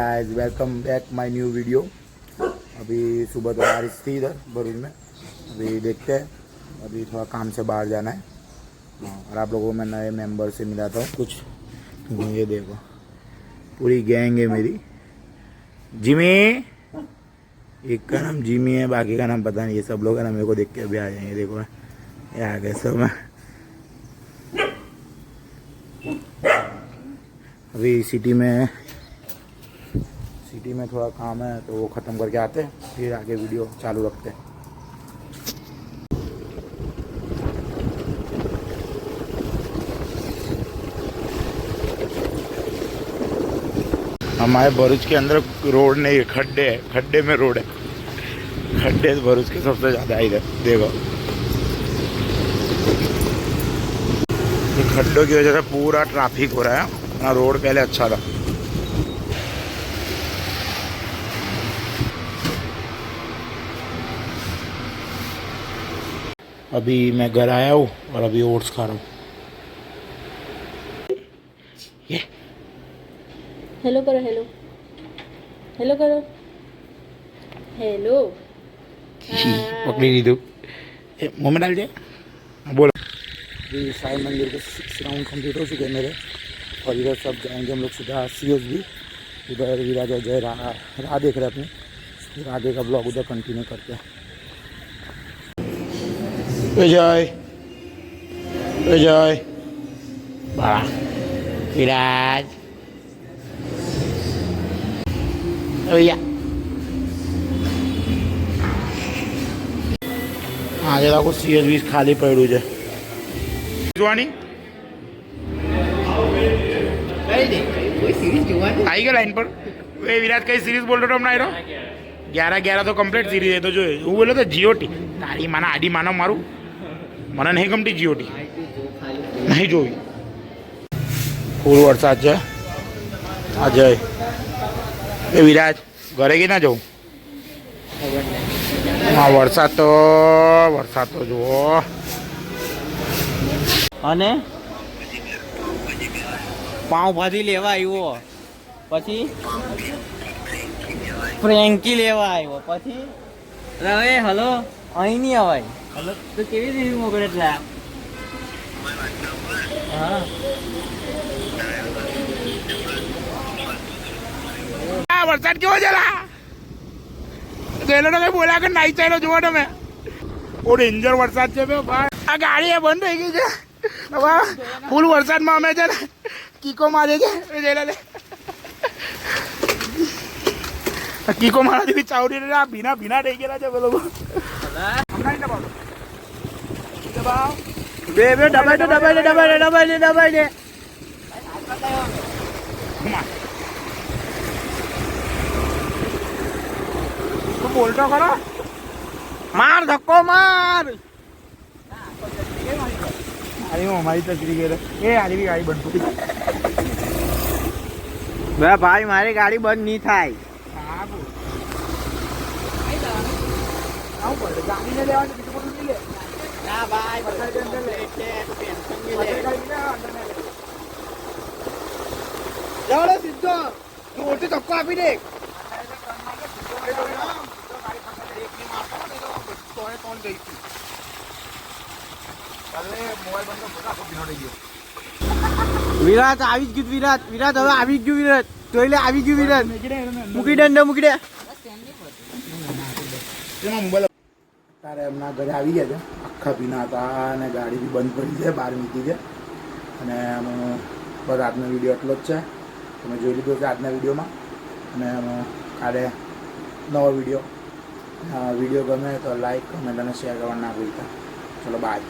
Guys, welcome back my new video. अभी सुबह तो बारिश थी इधर भरूच में। अभी देखते हैं, अभी थोड़ा काम से बाहर जाना है। और आप लोगों को मैं नए मेंबर से मिला था कुछ। ये देखो, पूरी गैंग है मेरी। जिमी, एक का नाम जिमी है, बाकी का नाम पता नहीं। ये सब लोग है ना, मेरे को देख के अभी आ जाएंगे। देखो ये आ गए सब। अभी सिटी में थोड़ा काम है तो वो ख़त्म करके आते हैं, फिर आगे वीडियो चालू रखते हैं। हमारे भरूच के अंदर रोड नहीं है, खड्डे है। खड्डे में रोड है। खड्डे भरूच के सबसे ज़्यादा इधर देखो। ये खड्डों की वजह से पूरा ट्रैफिक हो रहा है ना। रोड पहले अच्छा था। अभी मैं घर आया हूँ और अभी ओट्स खा रहा हूँ। ये हेलो करो, हेलो हेलो करो, हेलो। पकड़ी नहीं तू, मुँह में डाल दे। बोलो। अभी साई मंदिर के 6 राउंड कंप्लीट हो चुके हैं मेरे, और इधर सब जाएंगे हम लोग सीधा CSB। उधर विराज और जय राह देख रहे अपने, फिर आगे का ब्लॉग उधर कंटिन्यू करते हैं। जय जय बड़ा विराज भैया। आगे देखो CSB खाली पड़ू है। आई गया लाइन पर। वे विराट कई सीरीज बोल रहे हो हम 11 तो कंप्लीट सीरीज है। तो जो है वो बोलो तो GOT तारी माना आडी माना मारू મને નહીં ગમતી GOT નહીં જોવી। ફૂલ વરસાદ છે આજે। એ વિરાજ ઘરે કે ના જવું? હા, વરસાદ તો જુઓ। અને પાઉંભાજી લેવા આવ્યો, પછી ફ્રેન્કી લેવા આવ્યો, પછી હવે હલો અહીં નહીં અવાય। હલો તો કેવી રીતે મોકલે? એટલે હા, વરસાદ કેવો છે? ગયેલો તો કઈ બોલા કે નાઈ ચાલ્યો જુઓ તમે। બહુ ડેન્જર વરસાદ છે ભાઈ। આ ગાડી એ બંધ થઈ ગઈ છે હવે। ફૂલ વરસાદમાં અમે છે ને કીકો મારે છે। કીકો મારાથી બી ચાવડી ભીના થઈ ગયેલા છે લોકો। બે દબાઈ દે। તું બોલતો કરો। માર ધક્કો માર। हमारी तस्वीर गए ये आरी भी गाड़ी बंद थी। भाई मारी गाड़ी बंद नहीं थाय। सीधो मोटी धक्को आपी दे। વિરાટ આવી જ ગયું। વિરાટ હવે આવી ગયું। વિરાટ જોઈ લે, આવી ગયું વિરાટ। મૂકી દે, મૂકી દે। તારે એમના ઘરે આવી ગયા છે, આખા ભીના હતા અને ગાડી બી બંધ પડી છે, બહાર મૂકી છે। અને બસ આજનો વિડીયો એટલો જ છે। તમે જોઈ લીધો છે આજના વિડીયોમાં। અને કાલે નવો વિડીયો ગમે તો લાઈક, કમેન્ટ અને શેર કરવા ના ભૂલતા। ચલો બાય।